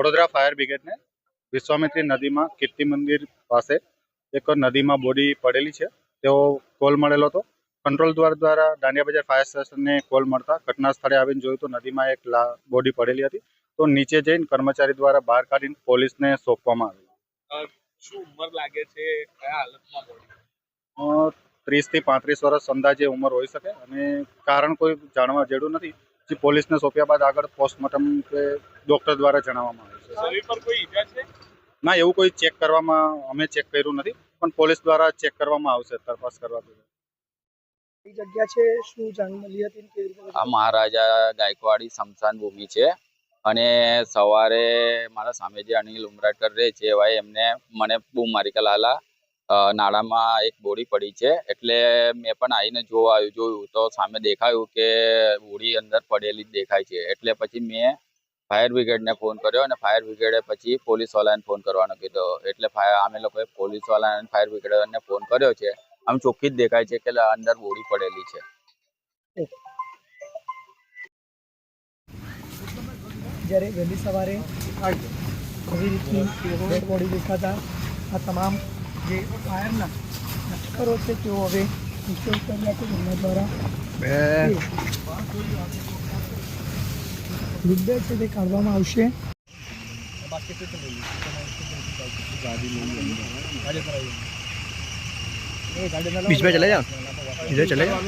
Vadodara fire બ્રિગેડને Vishwamitri નદીમાં કીર્તિ મંદિર પાસે એક નદીમાં બોડી પડેલી છે તેવો કોલ મળેલો હતો। કંટ્રોલ દ્વારા દાંડિયા બજાર ફાયર સ્ટેશનને કોલ મળતા ઘટના સ્થળે આવીને જોયું તો નદીમાં એક બોડી પડેલી હતી। તો નીચે જઈને કર્મચારી દ્વારા બહાર કાઢીને પોલીસને સોંપવામાં આવી। શું ઉંમર લાગે છે, કયા હાલતમાં બોડી? 30 થી 35 વર્ષ અંદાજે ઉંમર હોઈ શકે અને કારણ કોઈ જાણવા જેડું નથી। જે પોલીસને સોંપ્યા બાદ આગળ પોસ્ટમોર્ટમ કે ડોક્ટર દ્વારા જણાવવામાં આવે છે। શરીર પર કોઈ ઈજા છે? ના, એવું કોઈ ચેક કરવામાં અમે ચેક કર્યું નથી, પણ પોલીસ દ્વારા ચેક કરવામાં આવશે તપાસ કરવા। કઈ જગ્યા છે, શું જાણ મળી હતી, કેવી રીતે? આ મહારાજા ગાયકવાડી સ્મશાન ભૂમિ છે અને સવારે મારા સામે જે અનિલ ઉમરાટકર રહે છે એવા એમને મને બૂમ મારી કે લાલા નાળામાં એક બોડી પડી છે। એટલે મેં પણ આવીને જોયું તો સામે દેખાયું કે બોડી અંદર પડેલી જ દેખાય છે। એટલે પછી મેં ફાયર બ્રિગેડને ફોન કર્યો અને ફાયર બ્રિગેડે પછી પોલીસવાળાને ફોન કરવાનો કીધો। એટલે અમે લોકોએ પોલીસવાળા અને ફાયર બ્રિગેડને ફોન કર્યો છે। આમ ચોખ્ખી જ દેખાય છે કે અંદર બોડી પડેલી છે। જ્યારે વહેલી સવારે આવી રીતની ડેડ બોડી દેખાતા આ તમામ જે ફાયરના લશ્કરો છે તેઓ હવે નિશ્ચય કર્યા છે જેમના દ્વારા મૃતદેહ છે તે કાઢવામાં આવશે। बीच में चले जाओ, इधर चले जाओ।